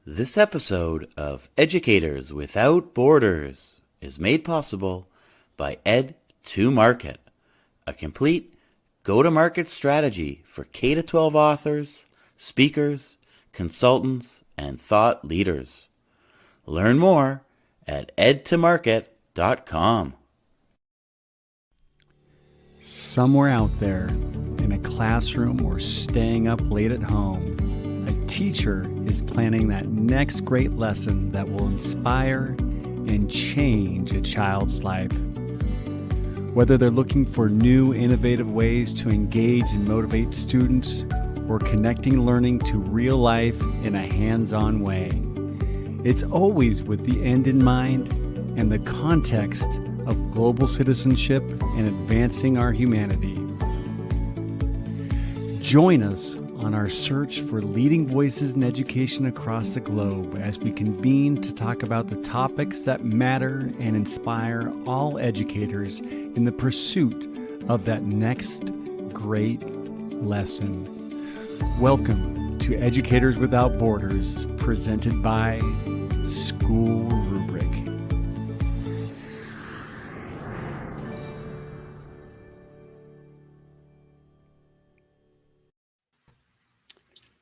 This episode of Educators Without Borders is made possible by Ed to Market, a complete go-to-market strategy for K-12 authors, speakers, consultants, and thought leaders. Learn more at edtomarket.com. Somewhere out there, in a classroom or staying up late at home, a teacher is planning that next great lesson that will inspire and change a child's life. Whether they're looking for new, innovative ways to engage and motivate students, or connecting learning to real life in a hands-on way, it's always with the end in mind and the context of global citizenship and advancing our humanity. Join us on our search for leading voices in education across the globe as we convene to talk about the topics that matter and inspire all educators in the pursuit of that next great lesson. Welcome to Educators Without Borders, presented by SchoolRubric.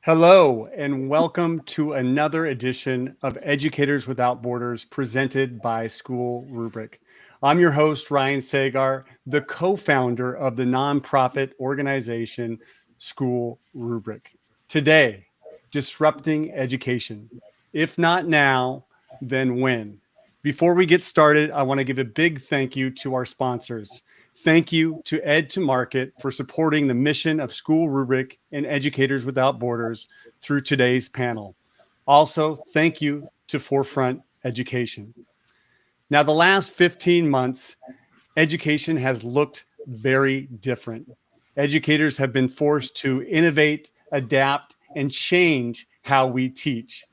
Hello, and welcome to another edition of Educators Without Borders, presented by SchoolRubric. I'm your host, Ryan Sagare, the co-founder of the nonprofit organization SchoolRubric. Today, disrupting education. If not now, then when? Before we get started, I want to give a big thank you to our sponsors. Thank you to Ed to Market for supporting the mission of SchoolRubric and Educators Without Borders through today's panel. Also, thank you to Forefront Education. Now, the last 15 months, education has looked very different. Educators have been forced to innovate, adapt, and change how we teach.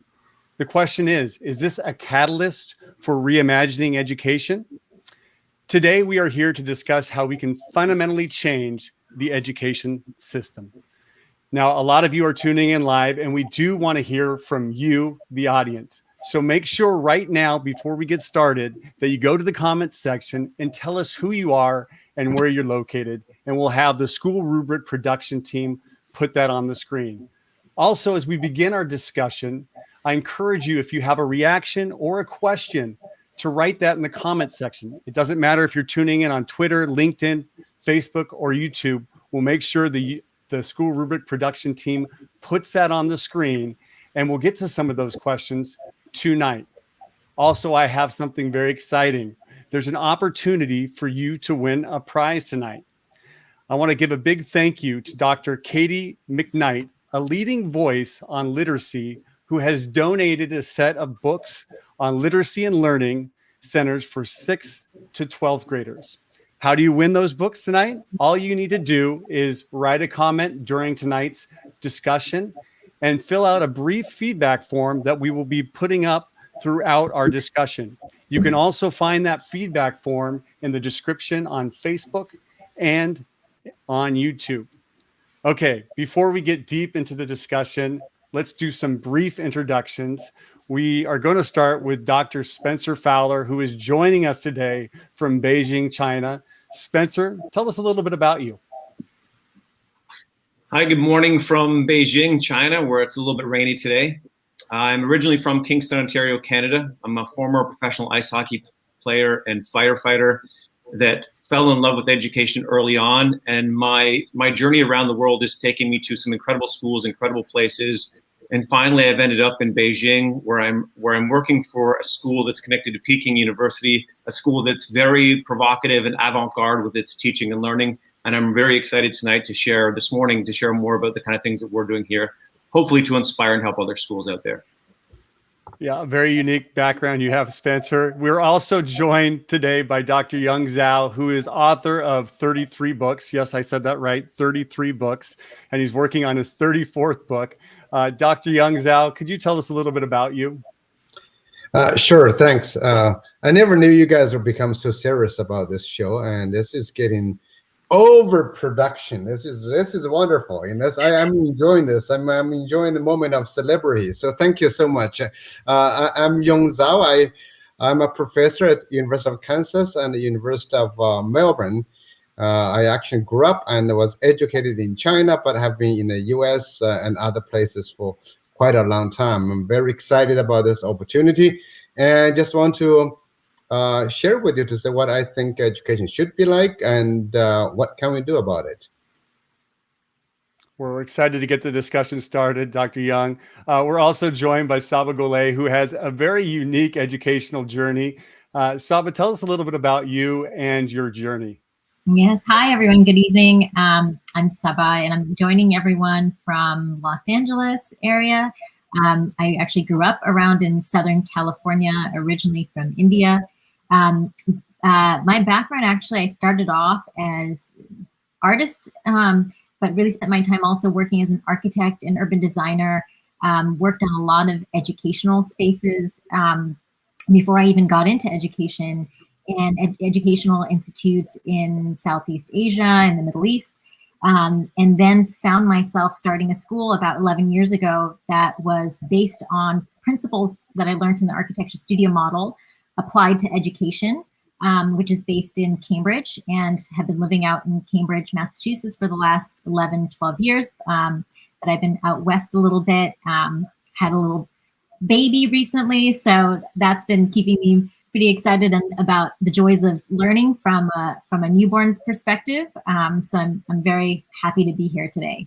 The question is this a catalyst for reimagining education? Today, we are here to discuss how we can fundamentally change the education system. Now, a lot of you are tuning in live, and we do want to hear from you, the audience. So make sure right now, before we get started, that you go to the comments section and tell us who you are and where you're located, and we'll have the SchoolRubric production team put that on the screen. Also, as we begin our discussion, I encourage you, if you have a reaction or a question, to write that in the comments section. It doesn't matter if you're tuning in on Twitter, LinkedIn, Facebook, or YouTube. We'll make sure the SchoolRubric production team puts that on the screen, and we'll get to some of those questions tonight. Also, I have something very exciting. There's an opportunity for you to win a prize tonight. I want to give a big thank you to Dr. Katie McKnight, a leading voice on literacy, who has donated a set of books on literacy and learning centers for 6th to 12th graders. How do you win those books tonight? All you need to do is write a comment during tonight's discussion and fill out a brief feedback form that we will be putting up throughout our discussion. You can also find that feedback form in the description on Facebook and on YouTube. Okay, before we get deep into the discussion, let's do some brief introductions. We are going to start with Dr. Spencer Fowler, who is joining us today from Beijing, China. Spencer, tell us a little bit about you. Hi, good morning from Beijing, China, where it's a little bit rainy today. I'm originally from Kingston, Ontario, Canada. I'm a former professional ice hockey player and firefighter that fell in love with education early on. And my journey around the world is taking me to some incredible schools, incredible places. And finally, I've ended up in Beijing, where I'm working for a school that's connected to Peking University, a school that's very provocative and avant-garde with its teaching and learning. And I'm very excited tonight this morning to share more about the kind of things that we're doing here, hopefully to inspire and help other schools out there. Yeah, a very unique background you have, Spencer. We're also joined today by Dr. Yong Zhao, who is author of 33 books. Yes, I said that right, 33 books. And he's working on his 34th book. Dr. Yong Zhao, could you tell us a little bit about you? Sure, thanks. I never knew you guys would become so serious about this show, and this is getting overproduction. This is wonderful, and I'm enjoying this. I'm enjoying the moment of celebrity. So thank you so much. I'm Yong Zhao. I'm a professor at the University of Kansas and the University of Melbourne. I actually grew up and was educated in China, but have been in the U.S. And other places for quite a long time. I'm very excited about this opportunity, and I just want to share with you to say what I think education should be like and what can we do about it. We're excited to get the discussion started, Dr. Yong. We're also joined by Saba Ghole, who has a very unique educational journey. Saba, tell us a little bit about you and your journey. Yes. Hi, everyone. Good evening. I'm Saba, and I'm joining everyone from Los Angeles area. I actually grew up around in Southern California, originally from India. My background, actually, I started off as artist, but really spent my time also working as an architect and urban designer, worked on a lot of educational spaces before I even got into education, and educational institutes in Southeast Asia and the Middle East. And then found myself starting a school about 11 years ago that was based on principles that I learned in the architecture studio model applied to education, which is based in Cambridge, and have been living out in Cambridge, Massachusetts for the last 11, 12 years. But I've been out west a little bit, had a little baby recently, so that's been keeping me pretty excited about the joys of learning from a newborn's perspective. So I'm very happy to be here today.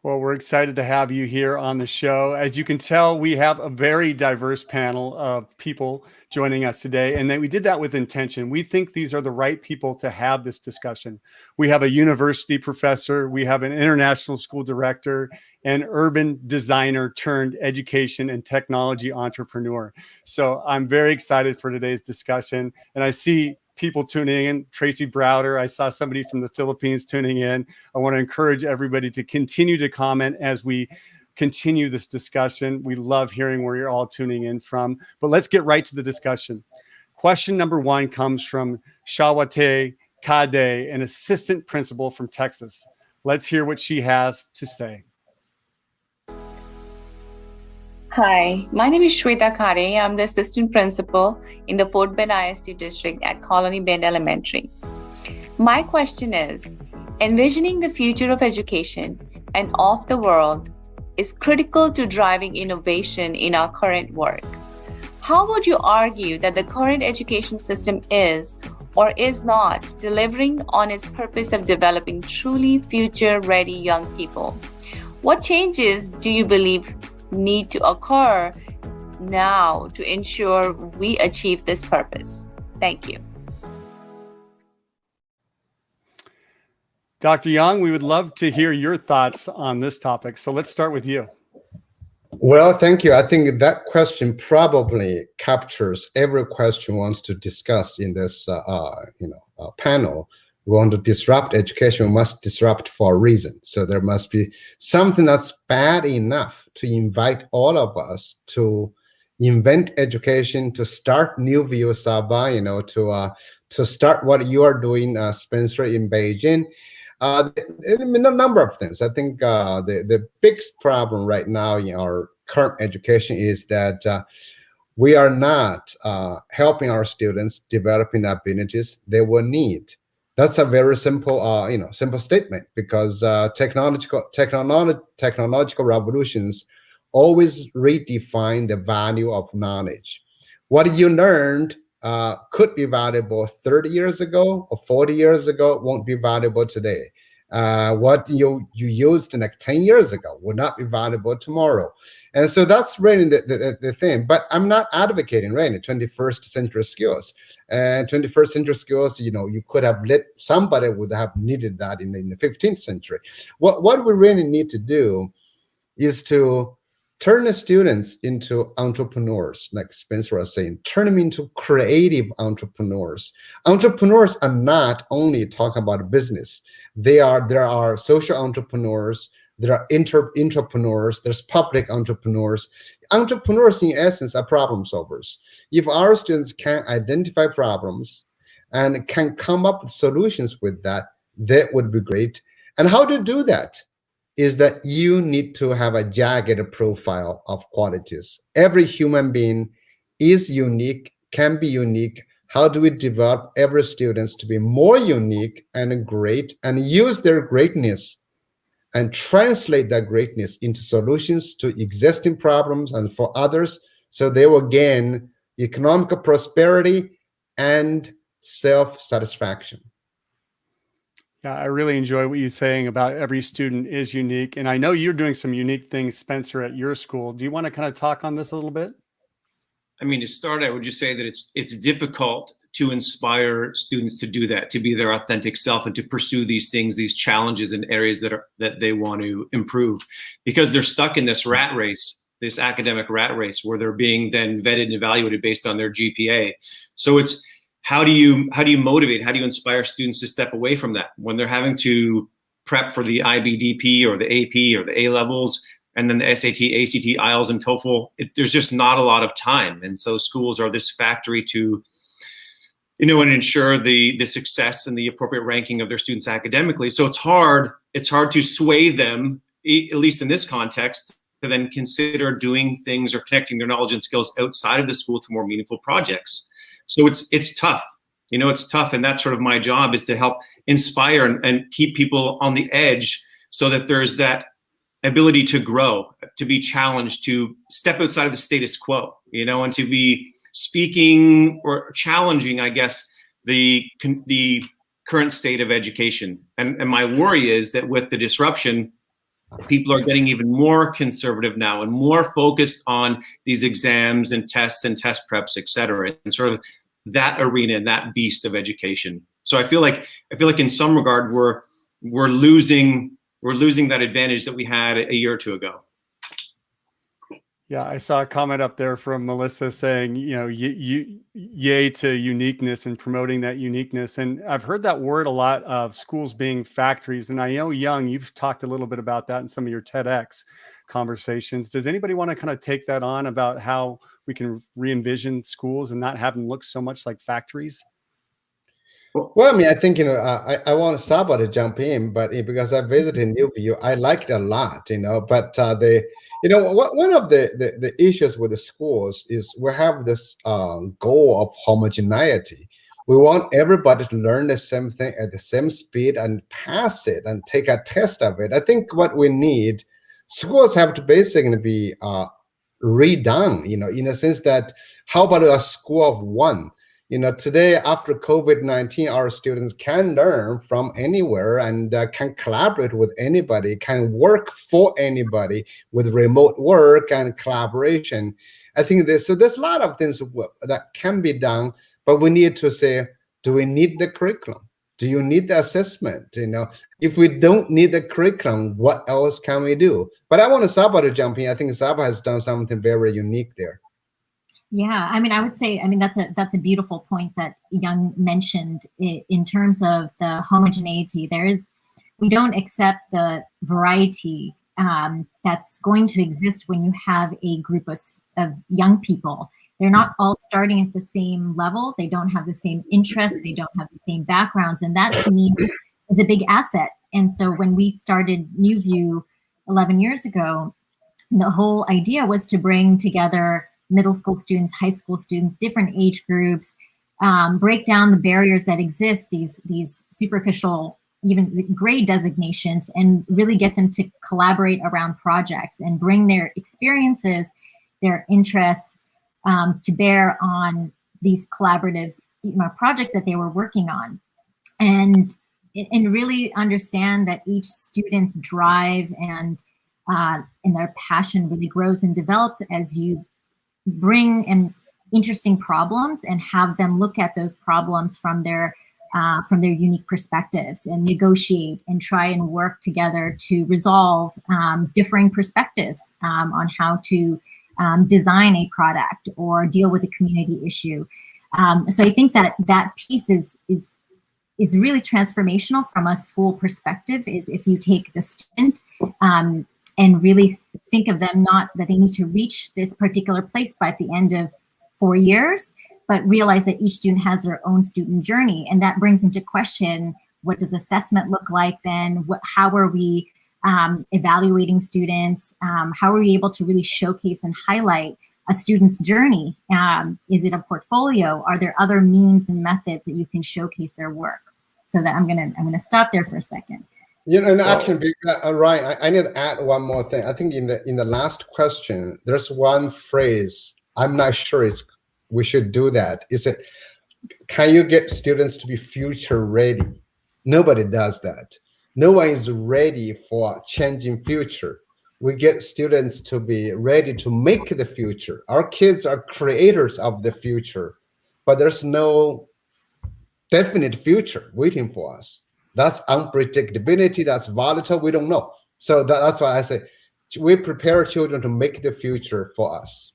Well, we're excited to have you here on the show. As you can tell, we have a very diverse panel of people joining us today, and we did that with intention. We think these are the right people to have this discussion. We have a university professor, we have an international school director, an urban designer turned education and technology entrepreneur. So I'm very excited for today's discussion, and I see people tuning in. Tracy Browder, I saw somebody from the Philippines tuning in. I want to encourage everybody to continue to comment as we continue this discussion. We love hearing where you're all tuning in from, but let's get right to the discussion. Question number one comes from Shawate Kade, an assistant principal from Texas. Let's hear what she has to say. Hi, my name is Shweta Khare. I'm the assistant principal in the Fort Bend ISD district at Colony Bend Elementary. My question is, envisioning the future of education and of the world is critical to driving innovation in our current work. How would you argue that the current education system is or is not delivering on its purpose of developing truly future-ready young people? What changes do you believe need to occur now to ensure we achieve this purpose? Thank you. Dr. Yong, we would love to hear your thoughts on this topic. So let's start with you. Well, thank you. I think that question probably captures every question we want to discuss in this panel. We want to disrupt education, we must disrupt for a reason. So there must be something that's bad enough to invite all of us to invent education, to start new view, Saba, to start what you are doing, Spencer, in Beijing. A number of things. I think the biggest problem right now in our current education is that we are not helping our students developing the abilities they will need. That's a very simple, simple statement, because technological revolutions always redefine the value of knowledge. What you learned could be valuable 30 years ago or 40 years ago, won't be valuable today. What you used like 10 years ago would not be valuable tomorrow. And so that's really the thing. But I'm not advocating really 21st century skills. And 21st century skills, you could have somebody would have needed that in the 15th century. What we really need to do is to turn the students into entrepreneurs, like Spencer was saying, turn them into creative entrepreneurs. Entrepreneurs are not only talking about business. There are social entrepreneurs, there are entrepreneurs, there's public entrepreneurs. Entrepreneurs, in essence, are problem solvers. If our students can identify problems, and can come up with solutions with that, that would be great. And how to do that is that you need to have a jagged profile of qualities. Every human being is unique, can be unique. How do we develop every student to be more unique and great, and use their greatness and translate that greatness into solutions to existing problems and for others, so they will gain economic prosperity and self-satisfaction. Yeah, I really enjoy what you're saying about every student is unique. And I know you're doing some unique things, Spencer, at your school. Do you want to kind of talk on this a little bit? I mean, to start, I would just say that it's difficult to inspire students to do that, to be their authentic self, and to pursue these things, these challenges in areas that they want to improve, because they're stuck in this rat race, this academic rat race, where they're being then vetted and evaluated based on their GPA. So it's how do you motivate, how do you inspire students to step away from that when they're having to prep for the IBDP or the AP or the A levels, and then the SAT, ACT, IELTS, and TOEFL? There's just not a lot of time. And so schools are this factory to, and ensure the success and the appropriate ranking of their students academically. So it's hard to sway them, at least in this context, to then consider doing things or connecting their knowledge and skills outside of the school to more meaningful projects. So it's tough. It's tough. And that's sort of my job, is to help inspire and keep people on the edge, so that there's that ability to grow, to be challenged, to step outside of the status quo, and to be speaking or challenging, I guess, the current state of education. And my worry is that with the disruption, people are getting even more conservative now and more focused on these exams and tests and test preps, et cetera, and sort of that arena and that beast of education. So I feel like in some regard we're losing that advantage that we had a year or two ago. Yeah, I saw a comment up there from Melissa saying, yay to uniqueness and promoting that uniqueness. And I've heard that word a lot, of schools being factories. And I know, Yong, you've talked a little bit about that in some of your TEDx conversations. Does anybody want to kind of take that on, about how we can re-envision schools and not have them look so much like factories? Well, I mean, I think, I want Saba to jump in, but because I visited Newview, I liked it a lot, but one of the issues with the schools is we have this goal of homogeneity. We want everybody to learn the same thing at the same speed and pass it and take a test of it. I think what we need, schools have to basically be redone, in the sense that, how about a school of one? Today, after COVID-19, our students can learn from anywhere and can collaborate with anybody, can work for anybody with remote work and collaboration. I think there's a lot of things that can be done, but we need to say, do we need the curriculum? Do you need the assessment? If we don't need the curriculum, what else can we do? But I want Saba to jump in. I think Saba has done something very unique there. Yeah, I mean, I would say, that's a beautiful point that Yong mentioned in terms of the homogeneity. We don't accept the variety that's going to exist when you have a group of young people. They're not all starting at the same level. They don't have the same interests. They don't have the same backgrounds. And that, to me, is a big asset. And so when we started Newview 11 years ago, the whole idea was to bring together middle school students, high school students, different age groups, break down the barriers that exist, these superficial, even grade designations, and really get them to collaborate around projects and bring their experiences, their interests to bear on these collaborative projects that they were working on. And really understand that each student's drive and their passion really grows and develops as you bring in interesting problems and have them look at those problems from their unique perspectives, and negotiate and try and work together to resolve differing perspectives on how to design a product or deal with a community issue. So I think that piece is really transformational from a school perspective, is if you take the student and really think of them, not that they need to reach this particular place by the end of 4 years, but realize that each student has their own student journey. And that brings into question, what does assessment look like then? How are we evaluating students? How are we able to really showcase and highlight a student's journey? Is it a portfolio? Are there other means and methods that you can showcase their work? So that I'm gonna stop there for a second. And actually, Ryan, I need to add one more thing. I think in the last question, there's one phrase. I'm not sure we should do that. Is it, can you get students to be future ready? Nobody does that. No one is ready for changing future. We get students to be ready to make the future. Our kids are creators of the future, but there's no definite future waiting for us. That's unpredictability, that's volatile, we don't know. So that's why I say we prepare children to make the future for us.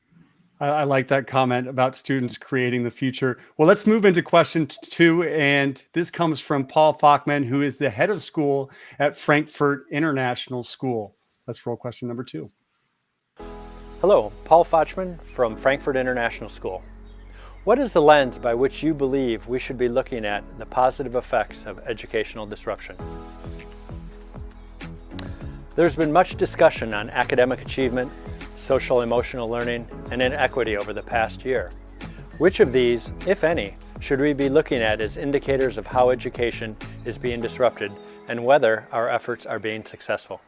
I like that comment about students creating the future. Well, let's move into question 2. And this comes from Paul Fachman, who is the head of school at Frankfurt International School. Let's roll question number 2. Hello, Paul Fachman from Frankfurt International School. What is the lens by which you believe we should be looking at the positive effects of educational disruption? There's been much discussion on academic achievement, social emotional learning, and inequity over the past year. Which of these, if any, should we be looking at as indicators of how education is being disrupted and whether our efforts are being successful?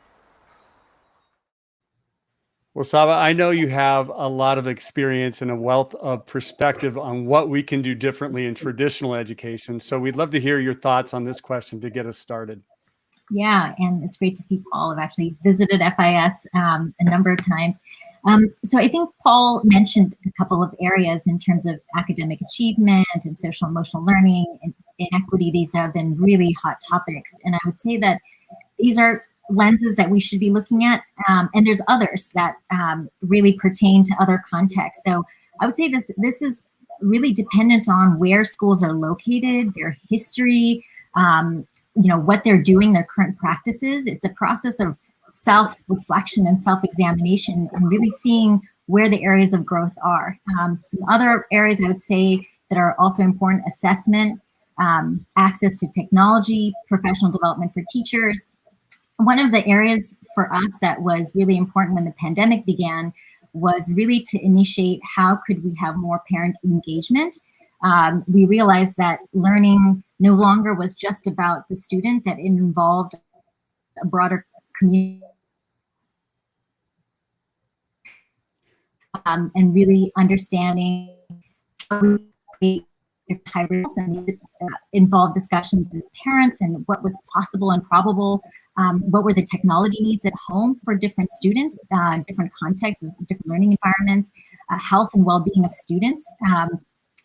Well, Saba, I know you have a lot of experience and a wealth of perspective on what we can do differently in traditional education. So we'd love to hear your thoughts on this question to get us started. Yeah, and it's great to see Paul. I've actually visited FIS a number of times. So I think Paul mentioned a couple of areas in terms of academic achievement and social emotional learning and inequity. These have been really hot topics. And I would say that these are lenses that we should be looking at. And there's others that really pertain to other contexts. So I would say this is really dependent on where schools are located, their history, what they're doing, their current practices. It's a process of self-reflection and self-examination and really seeing where the areas of growth are. Some other areas I would say that are also important: assessment, access to technology, professional development for teachers. One of the areas for us that was really important when the pandemic began was really to initiate how could we have more parent engagement. We realized that learning no longer was just about the student, that it involved a broader community. And really understanding how we create hybrids and involve discussions with parents and what was possible and probable, what were the technology needs at home for different students, different contexts, different learning environments, health and well-being of students.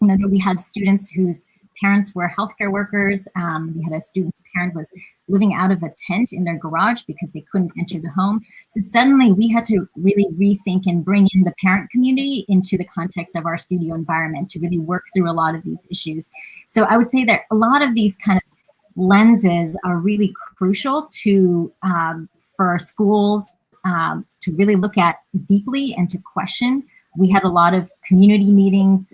We had students whose parents were healthcare workers. We had a student's parent was living out of a tent in their garage because they couldn't enter the home. So suddenly we had to really rethink and bring in the parent community into the context of our studio environment to really work through a lot of these issues. So I would say that a lot of these kind of lenses are really crucial to for schools to really look at deeply and to question. We had a lot of community meetings.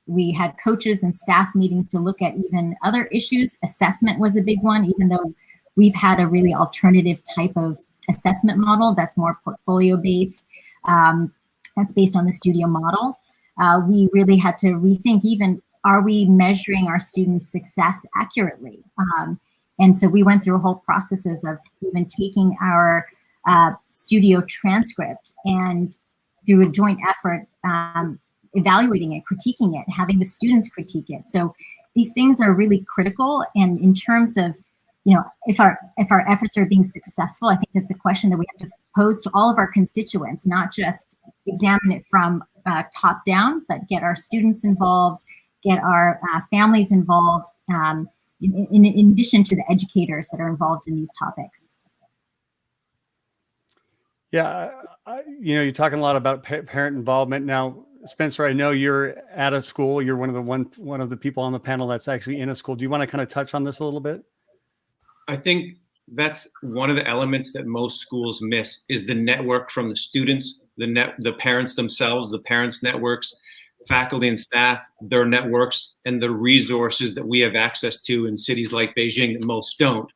We had coaches and staff meetings to look at even other issues. Assessment was a big one, even though we've had a really alternative type of assessment model that's more portfolio-based. That's based on the studio model. We really had to rethink even, are we measuring our students' success accurately? And so we went through a whole processes of even taking our studio transcript and through a joint effort, evaluating it, critiquing it, having the students critique it. So these things are really critical. And in terms of, if our efforts are being successful, I think that's a question that we have to pose to all of our constituents, not just examine it from top down, but get our students involved, get our families involved, in addition to the educators that are involved in these topics. Yeah, you're talking a lot about parent involvement now. Spencer, I know you're at a school. You're one of the people on the panel that's actually in a school. Do you want to kind of touch on this a little bit? I think that's one of the elements that most schools miss is the network from the students, the parents themselves, the parents' networks, faculty and staff, their networks, and the resources that we have access to in cities like Beijing that most don't,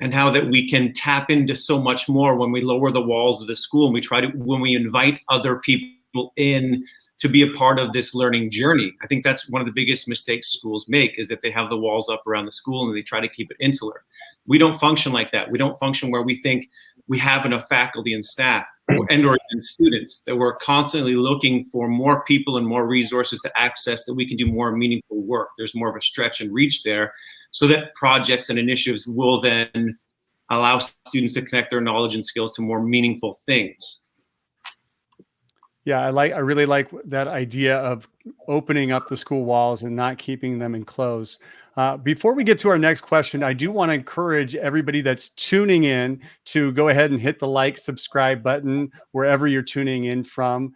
and how that we can tap into so much more when we lower the walls of the school and when we invite other people in to be a part of this learning journey. I think that's one of the biggest mistakes schools make, is that they have the walls up around the school and they try to keep it insular. We don't function like that. We don't function where we think we have enough faculty and staff or even students, that we're constantly looking for more people and more resources to access, that we can do more meaningful work. There's more of a stretch and reach there, so that projects and initiatives will then allow students to connect their knowledge and skills to more meaningful things. Yeah, I really like that idea of opening up the school walls and not keeping them enclosed. Before we get to our next question, I do want to encourage everybody that's tuning in to go ahead and hit the like, subscribe button wherever you're tuning in from,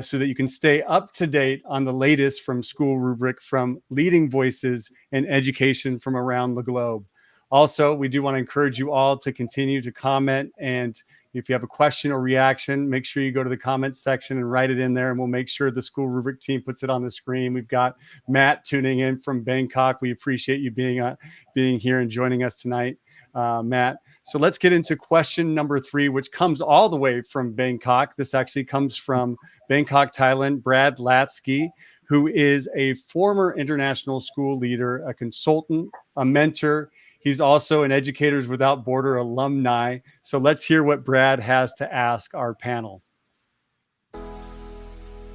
so that you can stay up to date on the latest from SchoolRubric, from leading voices in education from around the globe. Also, we do want to encourage you all to continue to comment, and if you have a question or reaction, make sure you go to the comments section and write it in there, and we'll make sure the SchoolRubric team puts it on the screen. We've got Matt tuning in from Bangkok. We appreciate you being here and joining us tonight, Matt. So let's get into question number 3, which comes all the way from Bangkok. This actually comes from Bangkok, Thailand. Brad Latsky, who is a former international school leader, a consultant, a mentor. He's also an Educators Without Border alumni. So let's hear what Brad has to ask our panel.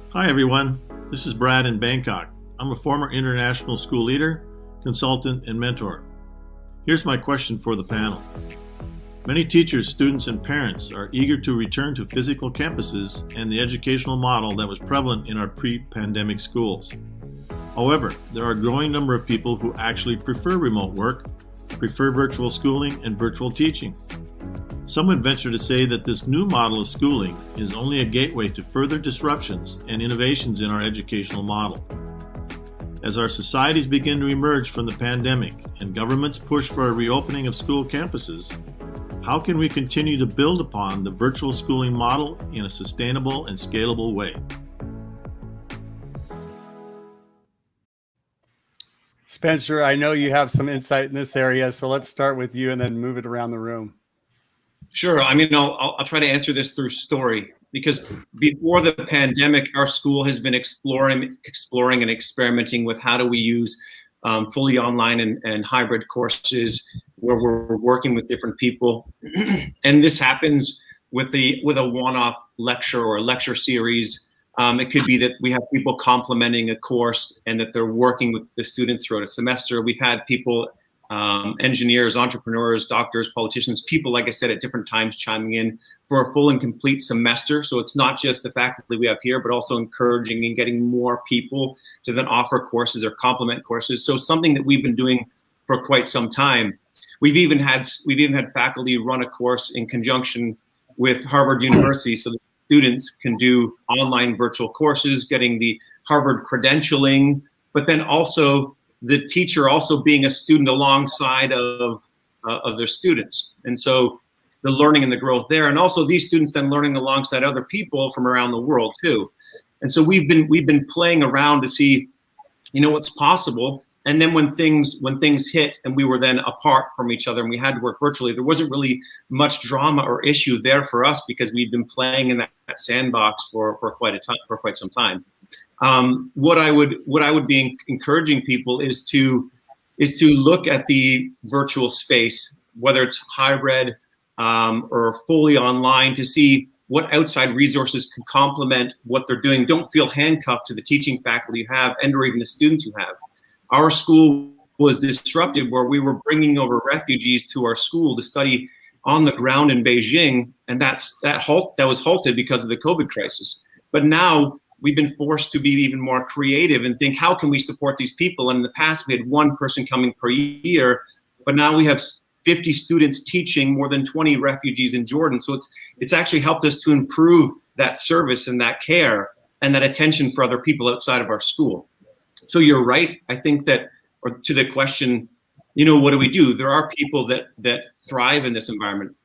Hi, everyone. This is Brad in Bangkok. I'm a former international school leader, consultant, and mentor. Here's my question for the panel. Many teachers, students, and parents are eager to return to physical campuses and the educational model that was prevalent in our pre-pandemic schools. However, there are a growing number of people who actually prefer remote work, prefer virtual schooling and virtual teaching. Some would venture to say that this new model of schooling is only a gateway to further disruptions and innovations in our educational model. As our societies begin to emerge from the pandemic and governments push for a reopening of school campuses, how can we continue to build upon the virtual schooling model in a sustainable and scalable way? Spencer, I know you have some insight in this area, so let's start with you and then move it around the room. Sure. I mean, I'll try to answer this through story, because before the pandemic, our school has been exploring and experimenting with how do we use fully online and hybrid courses where we're working with different people. And this happens with a one-off lecture or a lecture series. It could be that we have people complementing a course and that they're working with the students throughout a semester. We've had people, engineers, entrepreneurs, doctors, politicians, people, like I said, at different times chiming in for a full and complete semester. So it's not just the faculty we have here, but also encouraging and getting more people to then offer courses or complement courses. So something that we've been doing for quite some time. We've even had faculty run a course in conjunction with Harvard University, so that students can do online virtual courses, getting the Harvard credentialing, but then also the teacher also being a student alongside of their students. And so the learning and the growth there, and also these students then learning alongside other people from around the world too. And so we've been playing around to see, what's possible. And then when things hit and we were then apart from each other and we had to work virtually, there wasn't really much drama or issue there for us, because we've been playing in that sandbox for quite some time. What I would be encouraging people is to look at the virtual space, whether it's hybrid or fully online, to see what outside resources can complement what they're doing. Don't feel handcuffed to the teaching faculty you have and or even the students you have. Our school was disrupted where we were bringing over refugees to our school to study on the ground in Beijing, and that was halted because of the COVID crisis. But now we've been forced to be even more creative and think, how can we support these people? And in the past, we had one person coming per year, but now we have 50 students teaching more than 20 refugees in Jordan. So it's actually helped us to improve that service and that care and that attention for other people outside of our school. So you're right. I think that, or to the question, what do we do? There are people that thrive in this environment,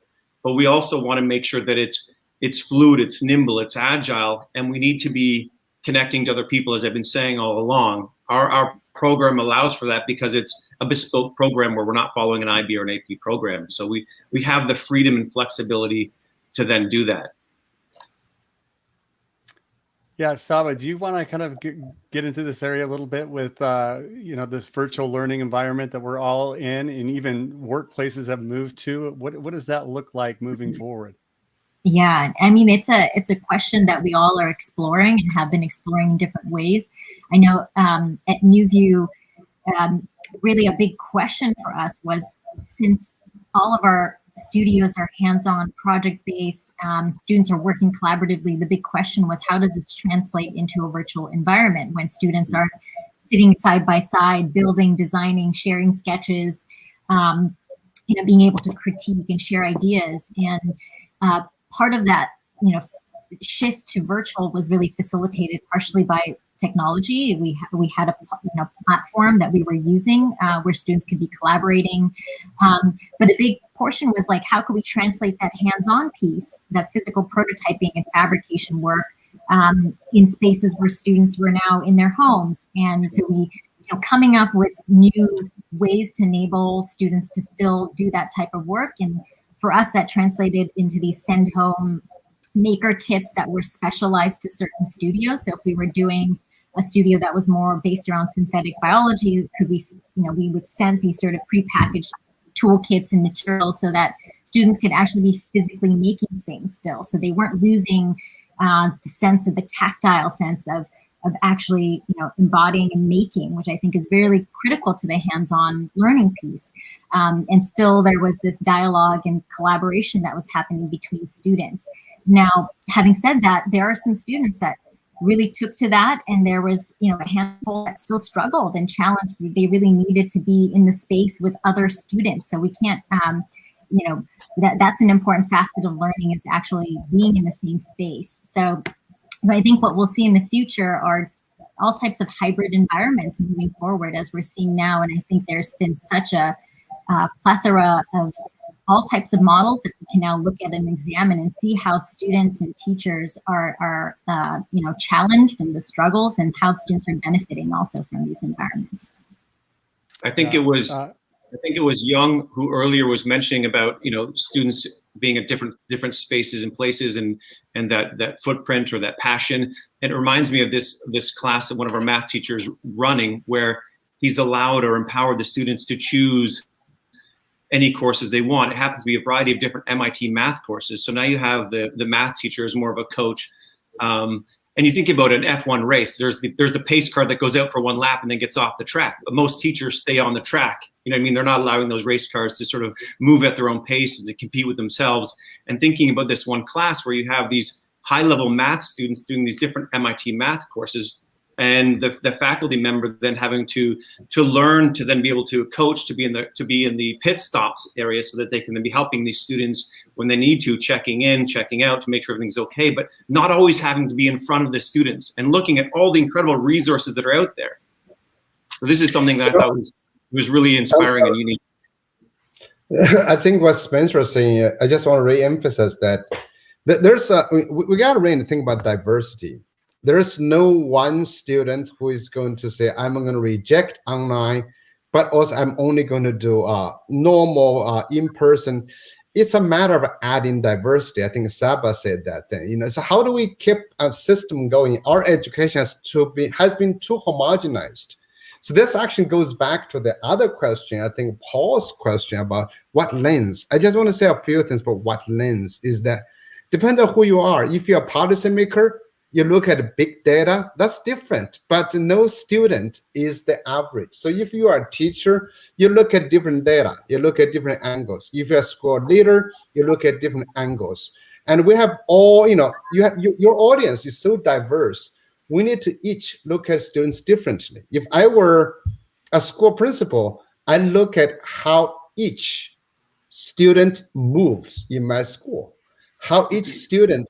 but we also want to make sure that it's fluid, it's nimble, it's agile, and we need to be connecting to other people, as I've been saying all along. Our program allows for that because it's a bespoke program where we're not following an IB or an AP program. So we have the freedom and flexibility to then do that. Yeah, Saba, do you want to kind of get into this area a little bit with, this virtual learning environment that we're all in, and even workplaces have moved to? What does that look like moving forward? Yeah, I mean, it's a question that we all are exploring and have been exploring in different ways. I know at NewView, really a big question for us was, since all of our studios are hands-on, project-based, students are working collaboratively, the big question was, how does this translate into a virtual environment when students are sitting side by side, building, designing, sharing sketches, being able to critique and share ideas. And part of that, shift to virtual was really facilitated partially by technology. We had a platform that we were using where students could be collaborating, but a big portion was like, how could we translate that hands-on piece, that physical prototyping and fabrication work, in spaces where students were now in their homes. And so we coming up with new ways to enable students to still do that type of work. And for us, that translated into these send home maker kits that were specialized to certain studios. So if we were doing a studio that was more based around synthetic biology, we would send these sort of prepackaged toolkits and materials so that students could actually be physically making things still. So they weren't losing the sense of the tactile sense of actually, embodying and making, which I think is very critical to the hands-on learning piece. And still there was this dialogue and collaboration that was happening between students. Now, having said that, there are some students that really took to that, and there was, a handful that still struggled and challenged. They really needed to be in the space with other students. So we can't, that's an important facet of learning, is actually being in the same space. So I think what we'll see in the future are all types of hybrid environments moving forward, as we're seeing now. And I think there's been such a plethora of all types of models that we can now look at and examine and see how students and teachers are challenged in the struggles, and how students are benefiting also from these environments. I think it was Yong who earlier was mentioning about students being at different spaces and places, and that footprint or that passion. And it reminds me of this class that one of our math teachers running, where he's allowed or empowered the students to choose any courses they want. It happens to be a variety of different MIT math courses. So now you have the math teacher as more of a coach. And you think about an F1 race, there's the pace car that goes out for one lap and then gets off the track. But most teachers stay on the track. They're not allowing those race cars to sort of move at their own pace and to compete with themselves. And thinking about this one class where you have these high-level math students doing these different MIT math courses, and the faculty member then having to learn to then be able to coach, to be in the pit stops area, so that they can then be helping these students when they need to, checking in, checking out, to make sure everything's okay, but not always having to be in front of the students, and looking at all the incredible resources that are out there. So this is something that I thought was really inspiring and unique. I think what Spencer is saying, I just want to re-emphasize that we got to really think about diversity. There's no one student who is going to say, I'm going to reject online, but also I'm only going to do normal in-person. It's a matter of adding diversity. I think Saba said that thing. So how do we keep a system going? Our education has been too homogenized. So this actually goes back to the other question, I think Paul's question about what lens. I just want to say a few things about what lens is. That depends on who you are. If you're a policymaker, you look at big data, that's different, but no student is the average. So if you are a teacher, you look at different data, you look at different angles. If you're a school leader, you look at different angles. And we have all, your audience is so diverse. We need to each look at students differently. If I were a school principal, I look at how each student moves in my school, how each student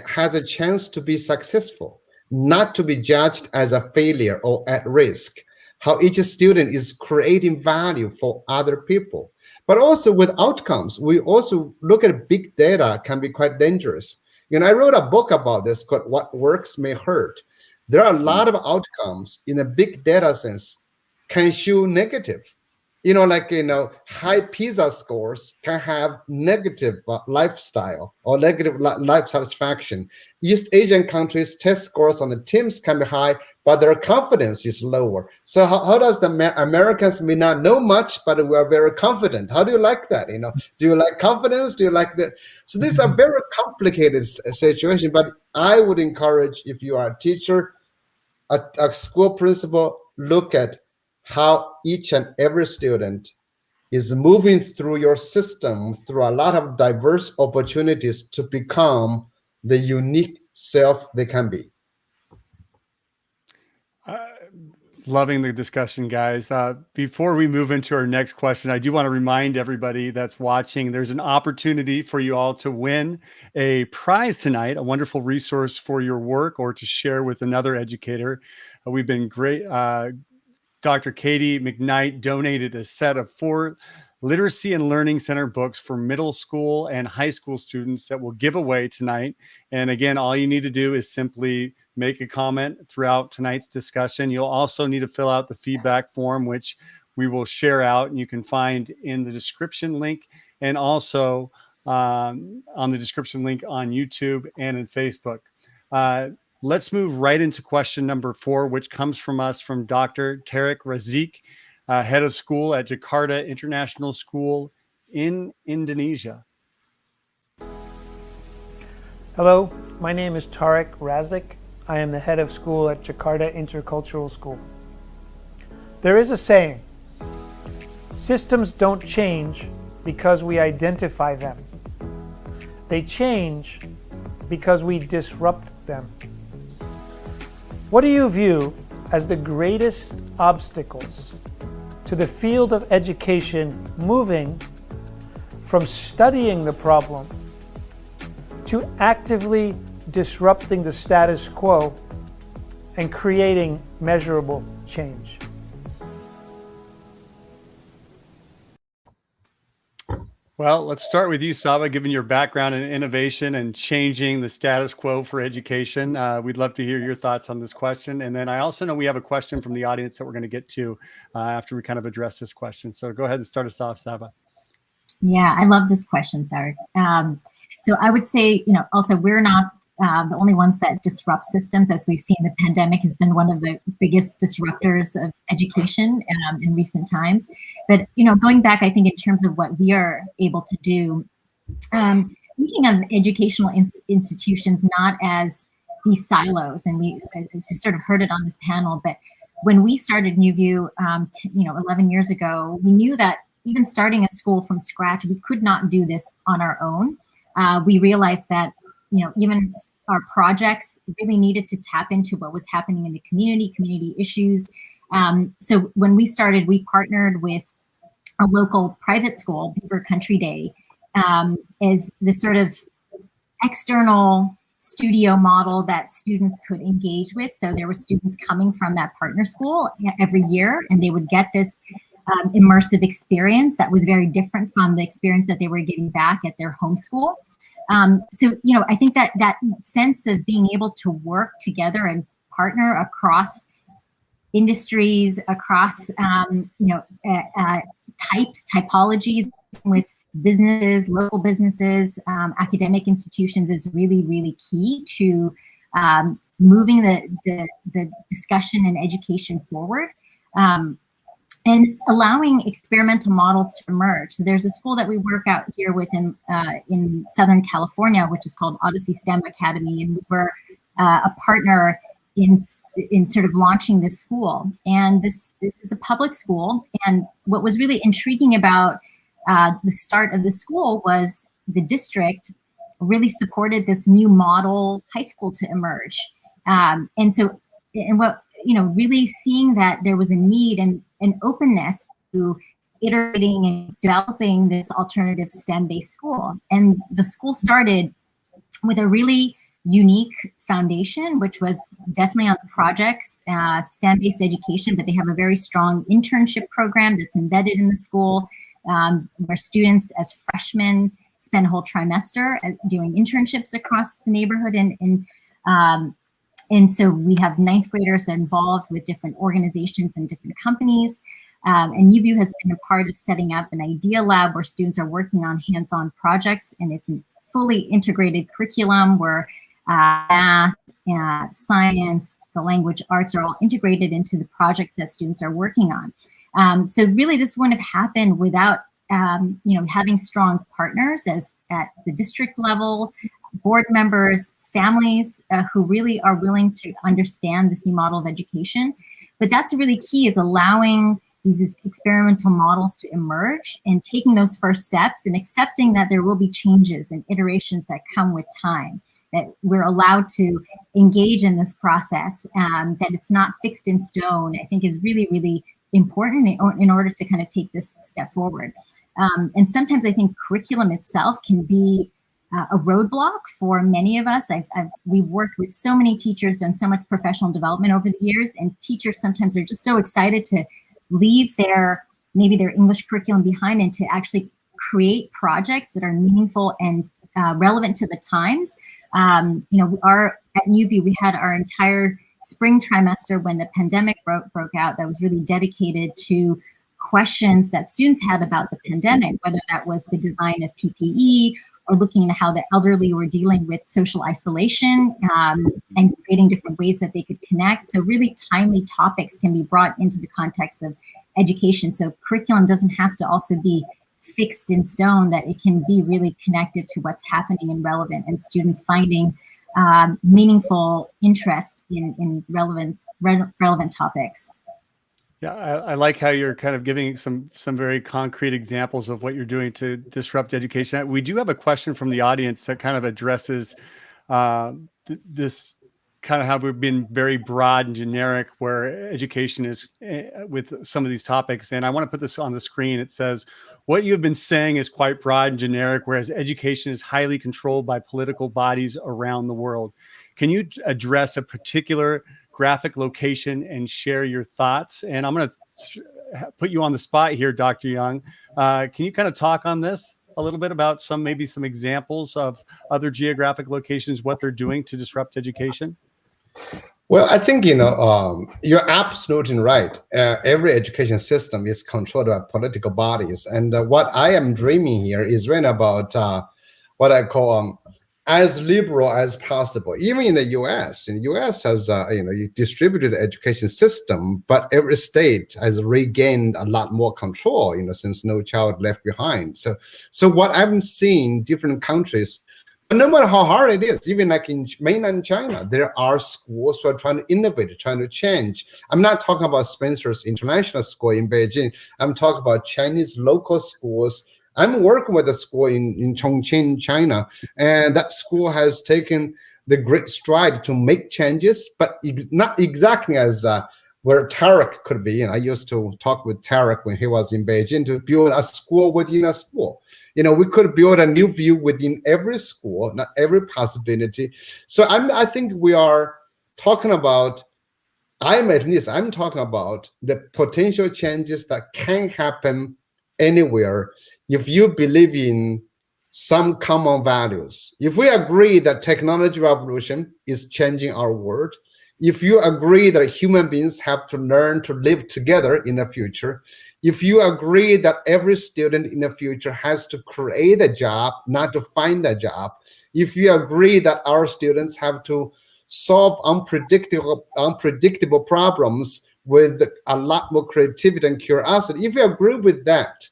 has a chance to be successful, not to be judged as a failure or at risk, how each student is creating value for other people. But also with outcomes, we also look at big data can be quite dangerous. I wrote a book about this called What Works May Hurt. There are a lot of outcomes in a big data sense can show negative. High PISA scores can have negative lifestyle or negative life satisfaction. East Asian countries test scores on the teams can be high, but their confidence is lower. So how does the Americans may not know much, but we are very confident? How do you like that? Do you like confidence? Do you like that? So these are very complicated situation, but I would encourage, if you are a teacher, a school principal, look at how each and every student is moving through your system through a lot of diverse opportunities to become the unique self they can be. Loving the discussion, guys. Before we move into our next question, I do want to remind everybody that's watching, there's an opportunity for you all to win a prize tonight, a wonderful resource for your work or to share with another educator. We've been great. Dr. Katie McKnight donated a set of 4 Literacy and Learning Center books for middle school and high school students that we'll give away tonight. And again, all you need to do is simply make a comment throughout tonight's discussion. You'll also need to fill out the feedback form, which we will share out, and you can find in the description link and also on the description link on YouTube and in Facebook. Let's move right into question number 4, which comes from us from Dr. Tarek Razik, head of school at Jakarta International School in Indonesia. Hello, my name is Tarek Razik. I am the head of school at Jakarta Intercultural School. There is a saying, systems don't change because we identify them. They change because we disrupt them. What do you view as the greatest obstacles to the field of education moving from studying the problem to actively disrupting the status quo and creating measurable change? Well, let's start with you, Saba, given your background in innovation and changing the status quo for education. We'd love to hear your thoughts on this question. And then I also know we have a question from the audience that we're going to get to after we kind of address this question. So go ahead and start us off, Saba. Yeah, I love this question, Tarek. So I would say, also we're not the only ones that disrupt systems. As we've seen, the pandemic has been one of the biggest disruptors of education in recent times. But, going back, I think in terms of what we are able to do, thinking of educational institutions not as these silos, and we sort of heard it on this panel, but when we started NewView, 11 years ago, we knew that even starting a school from scratch, we could not do this on our own. We realized that, even our projects really needed to tap into what was happening in the community issues. So when we started, we partnered with a local private school, Beaver Country Day, as this sort of external studio model that students could engage with. So there were students coming from that partner school every year, and they would get this immersive experience that was very different from the experience that they were getting back at their home school. So, I think that sense of being able to work together and partner across industries, across, typologies with businesses, local businesses, academic institutions is really, really key to moving the discussion and education forward. And allowing experimental models to emerge. So there's a school that we work out here with in Southern California, which is called Odyssey STEM Academy, and we were a partner in sort of launching this school. And this is a public school, and what was really intriguing about the start of the school was the district really supported this new model high school to emerge. Really seeing that there was a need and an openness to iterating and developing this alternative STEM-based school. And the school started with a really unique foundation, which was definitely on the projects, STEM-based education, but they have a very strong internship program that's embedded in the school, where students as freshmen spend a whole trimester doing internships across the neighborhood. And And so we have ninth graders that are involved with different organizations and different companies. And UView has been a part of setting up an idea lab where students are working on hands-on projects, and it's a fully integrated curriculum where math, science, the language arts are all integrated into the projects that students are working on. So really this wouldn't have happened without having strong partners at the district level, board members, families who really are willing to understand this new model of education. But that's really key, is allowing these experimental models to emerge and taking those first steps and accepting that there will be changes and iterations that come with time, that we're allowed to engage in this process, that it's not fixed in stone, I think is really, really important in order to kind of take this step forward. And sometimes I think curriculum itself can be a roadblock for many of us. We've worked with so many teachers, done so much professional development over the years, and teachers sometimes are just so excited to leave maybe their English curriculum behind and to actually create projects that are meaningful and relevant to the times. At UView, we had our entire spring trimester when the pandemic broke out that was really dedicated to questions that students had about the pandemic, whether that was the design of PPE or looking at how the elderly were dealing with social isolation and creating different ways that they could connect. So really timely topics can be brought into the context of education. So curriculum doesn't have to also be fixed in stone, that it can be really connected to what's happening and relevant, and students finding meaningful interest in relevant topics. Yeah, I like how you're kind of giving some very concrete examples of what you're doing to disrupt education. We do have a question from the audience that kind of addresses this kind of how we've been very broad and generic where education is with some of these topics. And I want to put this on the screen. It says, what you've been saying is quite broad and generic, whereas education is highly controlled by political bodies around the world. Can you address a particular graphic location and share your thoughts? And I'm going to put you on the spot here, Dr. Yong. Can you kind of talk on this a little bit about maybe some examples of other geographic locations, what they're doing to disrupt education? Well, I think, you're absolutely right. Every education system is controlled by political bodies. And what I am dreaming here is really about what I call as liberal as possible. Even in the U.S., has you distributed the education system, but every state has regained a lot more control, since No Child Left Behind. So what I'm seeing in different countries, but no matter how hard it is, even like in mainland China, there are schools who are trying to innovate, trying to change. I'm not talking about Spencer's International School in Beijing. I'm talking about Chinese local schools. I'm working with a school in Chongqing, China, and that school has taken the great stride to make changes, but not exactly as where Tarek could be. And I used to talk with Tarek when he was in Beijing to build a school within a school. We could build a new view within every school, not every possibility. So I think we are talking about, I'm talking about the potential changes that can happen anywhere if you believe in some common values. If we agree that technology revolution is changing our world, if you agree that human beings have to learn to live together in the future, if you agree that every student in the future has to create a job, not to find a job, if you agree that our students have to solve unpredictable problems with a lot more creativity and curiosity, if you agree with that,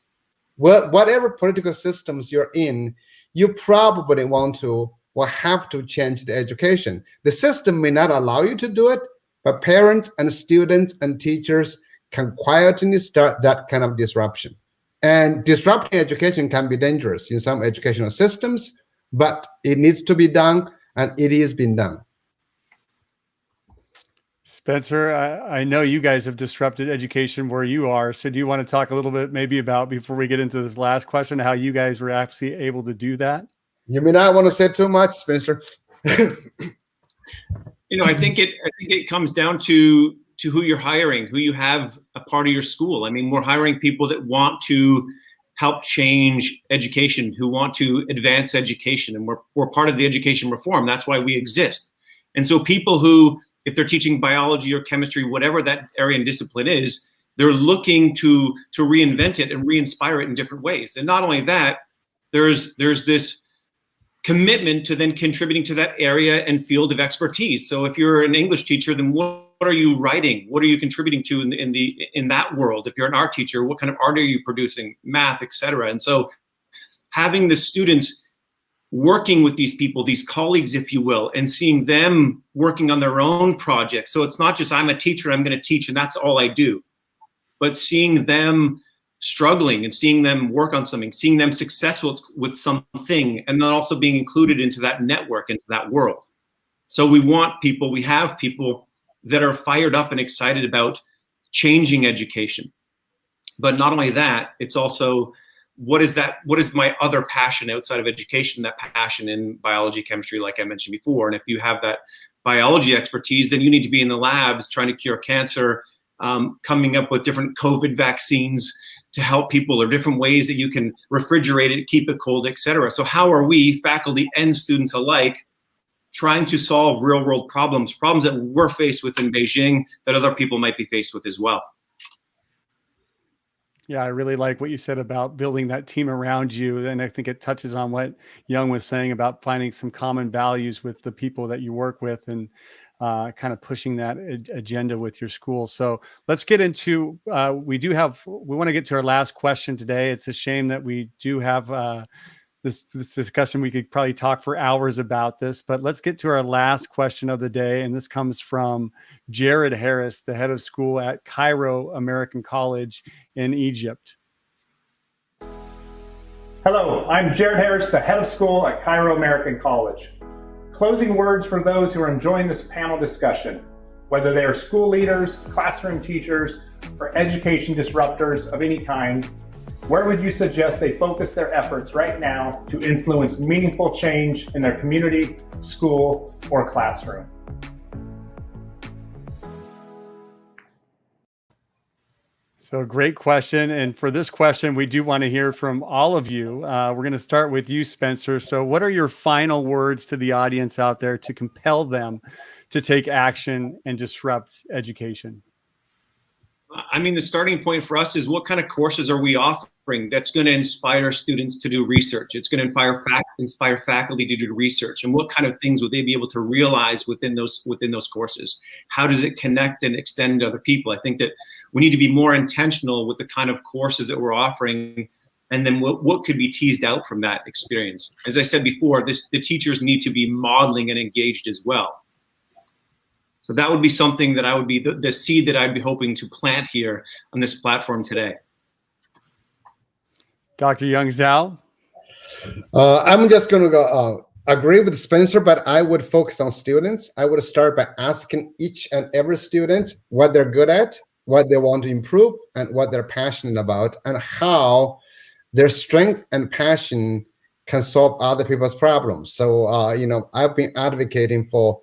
well, whatever political systems you're in, you probably will have to change the education. The system may not allow you to do it, but parents and students and teachers can quietly start that kind of disruption. And disrupting education can be dangerous in some educational systems, but it needs to be done, and it is being done. Spencer, I know you guys have disrupted education where you are. So do you want to talk a little bit maybe about, before we get into this last question, how you guys were actually able to do that? You may not want to say too much, Spencer. I think it comes down to who you're hiring, who you have a part of your school. I mean, we're hiring people that want to help change education, who want to advance education, and we're part of the education reform. That's why we exist. And so people who, if they're teaching biology or chemistry, whatever that area and discipline is, they're looking to reinvent it and re-inspire it in different ways. And not only that, there's this commitment to then contributing to that area and field of expertise. So if you're an English teacher, then what are you writing? What are you contributing to in that world? If you're an art teacher, what kind of art are you producing? Math, etc. And so having the students working with these people, these colleagues, if you will, and seeing them working on their own projects. So it's not just I'm a teacher, I'm going to teach, and that's all I do. But seeing them struggling and seeing them work on something, seeing them successful with something, and then also being included into that network, into that world. So we have people that are fired up and excited about changing education. But not only that, it's also, what is my other passion outside of education, that passion in biology, chemistry, like I mentioned before. And if you have that biology expertise, then you need to be in the labs trying to cure cancer, coming up with different COVID vaccines to help people, or different ways that you can refrigerate it, keep it cold, etc. So how are we, faculty and students alike, trying to solve real world problems that we're faced with in Beijing that other people might be faced with as well? Yeah, I really like what you said about building that team around you. And I think it touches on what Yong was saying about finding some common values with the people that you work with, and kind of pushing that agenda with your school. So let's get into, we want to get to our last question today. It's a shame that we do have this discussion. We could probably talk for hours about this, but let's get to our last question of the day. And this comes from Jared Harris, the head of school at Cairo American College in Egypt. Hello, I'm Jared Harris, the head of school at Cairo American College. Closing words for those who are enjoying this panel discussion, whether they are school leaders, classroom teachers, or education disruptors of any kind. Where would you suggest they focus their efforts right now to influence meaningful change in their community, school, or classroom? So great question. And for this question, we do want to hear from all of you. We're going to start with you, Spencer. So what are your final words to the audience out there to compel them to take action and disrupt education? I mean, the starting point for us is, what kind of courses are we offering that's going to inspire students to do research? It's going to inspire faculty to do research, and what kind of things would they be able to realize within those courses? How does it connect and extend to other people? I think that we need to be more intentional with the kind of courses that we're offering, and then what could be teased out from that experience. As I said before, the teachers need to be modeling and engaged as well. So that would be something that I would be the seed that I'd be hoping to plant here on this platform today. Dr. Yong Zhao? I'm just going to go agree with Spencer, but I would focus on students. I would start by asking each and every student what they're good at, what they want to improve, and what they're passionate about, and how their strength and passion can solve other people's problems. So, I've been advocating for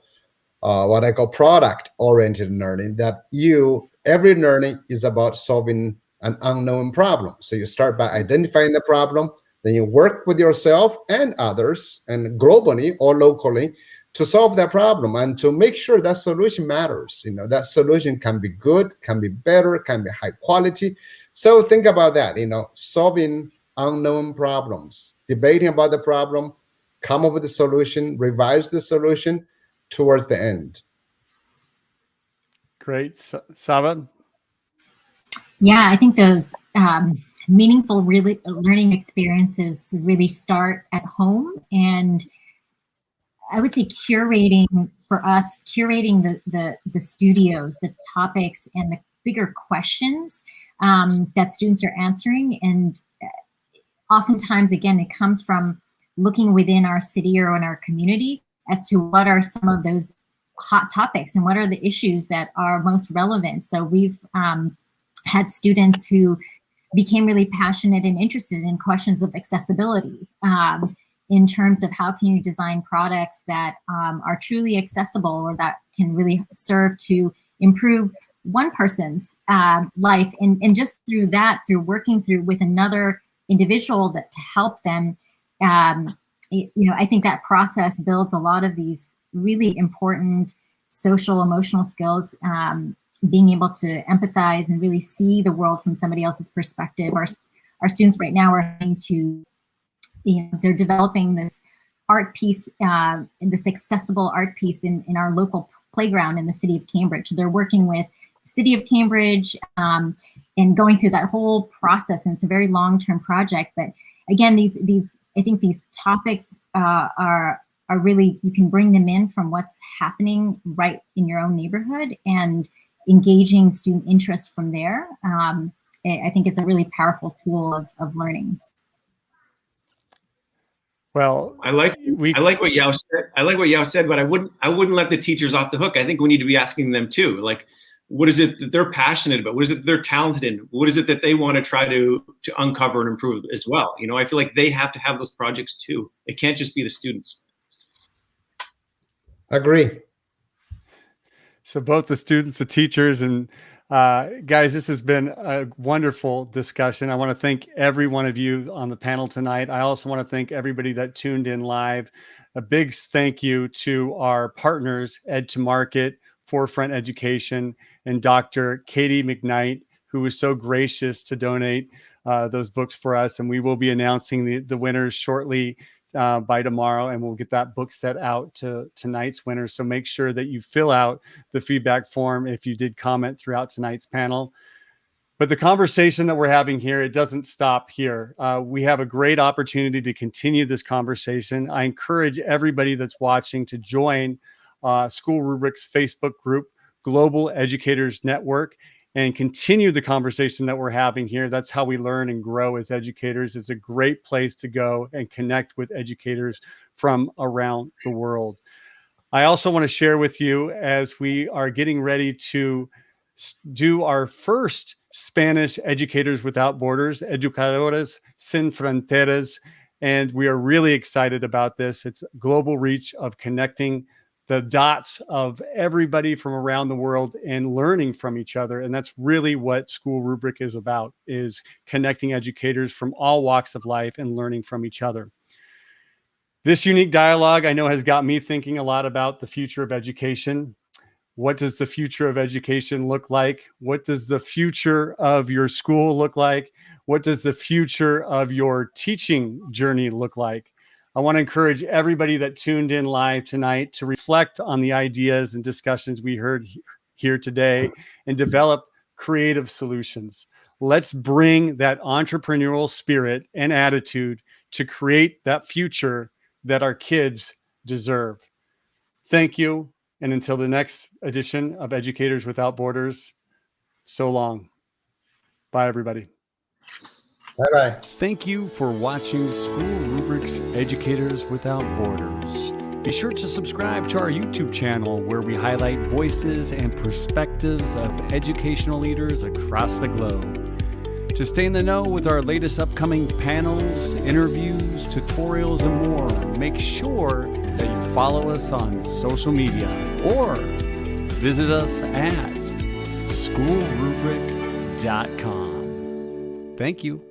what I call product-oriented learning, that every learning is about solving an unknown problem. So you start by identifying the problem, then you work with yourself and others, and globally or locally, to solve that problem and to make sure that solution matters. That solution can be good, can be better, can be high quality. So think about that, solving unknown problems, debating about the problem, come up with a solution, revise the solution towards the end. Great. Saba? Yeah, I think those meaningful learning experiences really start at home. And I would say curating the studios, the topics, and the bigger questions that students are answering. And oftentimes, again, it comes from looking within our city or in our community as to what are some of those hot topics and what are the issues that are most relevant. So we've had students who became really passionate and interested in questions of accessibility in terms of how can you design products that are truly accessible, or that can really serve to improve one person's life. And just through that, through working through with another individual to help them, I think that process builds a lot of these really important social, emotional skills, being able to empathize and really see the world from somebody else's perspective. Our students right now are having to, they're developing this art piece, this accessible art piece in our local playground in the city of Cambridge. They're working with the city of Cambridge and going through that whole process. And it's a very long-term project. But again, I think these topics are really, you can bring them in from what's happening right in your own neighborhood and engaging student interest from there. I think it's a really powerful tool of learning. Well, I like what Yao said. I like what Yao said, but I wouldn't let the teachers off the hook. I think we need to be asking them too. Like, what is it that they're passionate about? What is it that they're talented in? What is it that they want to try to uncover and improve as well? I feel like they have to have those projects too. It can't just be the students. Agree. So both the students, the teachers, and guys, this has been a wonderful discussion. I want to thank every one of you on the panel tonight. I also want to thank everybody that tuned in live. A big thank you to our partners, Ed2Market, Forefront Education, and Dr. Katie McKnight, who was so gracious to donate those books for us. And we will be announcing the winners shortly by tomorrow, and we'll get that book set out to tonight's winners. So make sure that you fill out the feedback form if you did comment throughout tonight's panel. But the conversation that we're having here, it doesn't stop here. We have a great opportunity to continue this conversation. I encourage everybody that's watching to join SchoolRubric's Facebook group, Global Educators Network, and continue the conversation that we're having here. That's how we learn and grow as educators. It's a great place to go and connect with educators from around the world. I also want to share with you, as we are getting ready to do our first Spanish Educators Without Borders, Educadores Sin Fronteras, and we are really excited about this. It's global reach of connecting the dots of everybody from around the world and learning from each other. And that's really what SchoolRubric is about, is connecting educators from all walks of life and learning from each other. This unique dialogue, I know, has got me thinking a lot about the future of education. What does the future of education look like? What does the future of your school look like? What does the future of your teaching journey look like? I want to encourage everybody that tuned in live tonight to reflect on the ideas and discussions we heard here today and develop creative solutions. Let's bring that entrepreneurial spirit and attitude to create that future that our kids deserve. Thank you. And until the next edition of Educators Without Borders, so long. Bye, everybody. Bye-bye. Thank you for watching SchoolRubric's Educators Without Borders. Be sure to subscribe to our YouTube channel, where we highlight voices and perspectives of educational leaders across the globe. To stay in the know with our latest upcoming panels, interviews, tutorials, and more, make sure that you follow us on social media or visit us at SchoolRubric.com. Thank you.